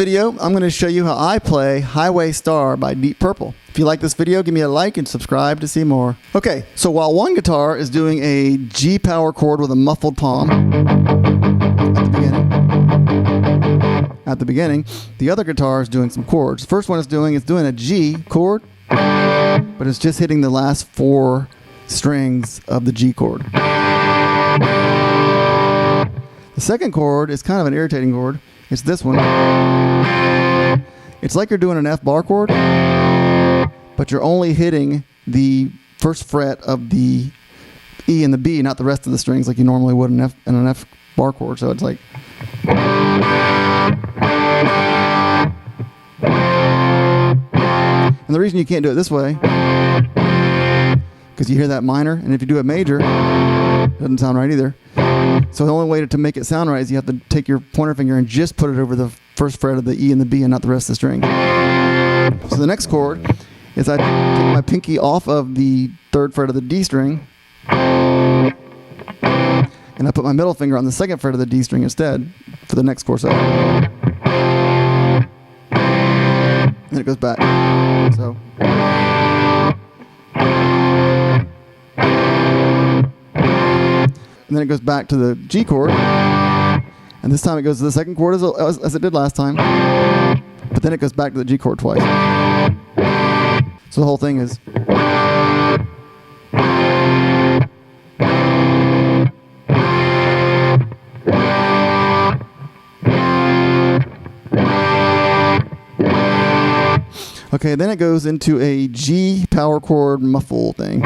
video, I'm going to show you how I play Highway Star by Deep Purple. If you like this video, give me a like and subscribe to see more. Okay, so while one guitar is doing a G power chord with a muffled palm at the beginning, the other guitar is doing some chords. The first one is doing a G chord, but it's just hitting the last 4 strings of the G chord. The second chord is kind of an irritating chord. It's this one. It's like you're doing an F bar chord, but you're only hitting the first fret of the E and the B, not the rest of the strings like you normally would in an F bar chord. So it's like... And the reason you can't do it this way, because you hear that minor, and if you do it major, it doesn't sound right either. So the only way to make it sound right is you have to take your pointer finger and just put it over the first fret of the E and the B and not the rest of the string. So the next chord is I take my pinky off of the 3rd fret of the D string, and I put my middle finger on the 2nd fret of the D string instead for the next chord. And it goes back. So. And then it goes back to the G chord, and this time it goes to the 2nd chord as it did last time, but then it goes back to the G chord twice. So the whole thing is... Okay, then it goes into a G power chord muffle thing.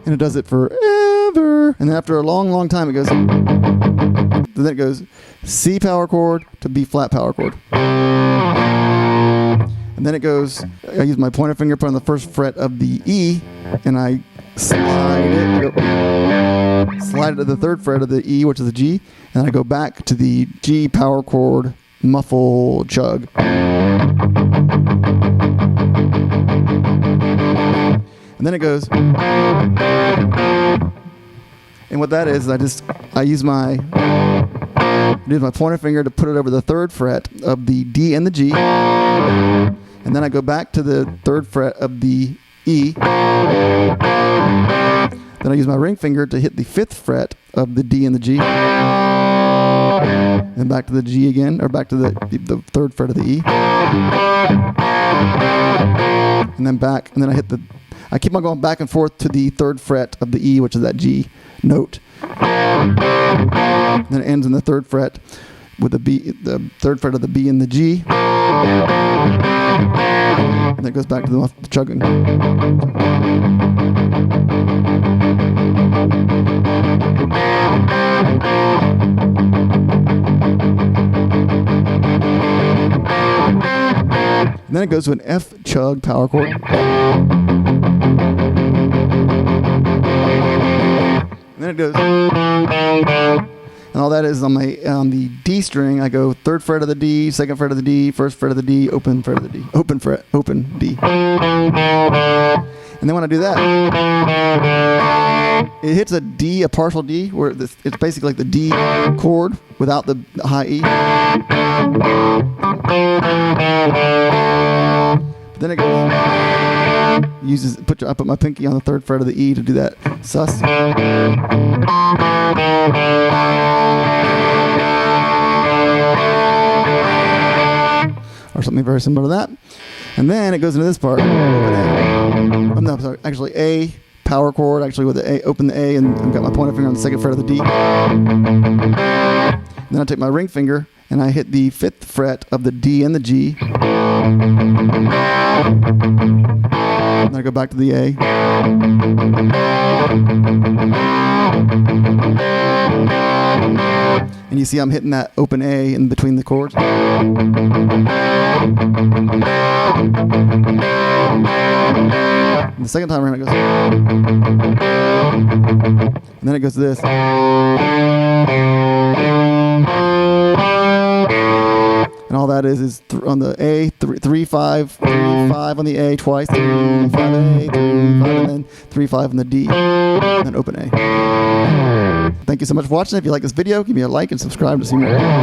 And it does it forever. And then after a long, long time, it goes... Then it goes C power chord to B flat power chord. And then it goes... I use my pointer finger, put on the 1st fret of the E, and I slide it to the 3rd fret of the E, which is the G, and I go back to the G power chord muffle chug. And then it goes, and what that is I use my pointer finger to put it over the 3rd fret of the D and the G, and then I go back to the 3rd fret of the E. Then I use my ring finger to hit the 5th fret of the D and the G, and back to the G again, or back to the 3rd fret of the E, and then back, and then I keep on going back and forth to the 3rd fret of the E, which is that G note. And then it ends in the 3rd fret with the 3rd fret of the B and the G. And then it goes back to the chugging. And then it goes to an F chug power chord. And then it goes, and all that is on the D string. I go 3rd fret of the D, 2nd fret of the D, 1st fret of the D, open fret of the D, open fret, open D. And then when I do that, it hits a D, a partial D, where it's basically like the D chord without the high E. But then it goes, I put my pinky on the 3rd fret of the E to do that sus. Or something very similar to that. And then it goes into this part. Oh, no, sorry. Actually, A power chord, actually with the A, open the A, and I've got my pointer finger on the 2nd fret of the D. Then I take my ring finger and I hit the 5th fret of the D and the G. And then I go back to the A. And you see I'm hitting that open A in between the chords. And the second time around it goes. And then it goes to this. And all that is on the A, 3 5, 3 5 on the A twice, 3 5 A, 3 5, and then 3 5 on the D, and then open A. Thank you so much for watching. If you like this video, give me a like and subscribe to see more.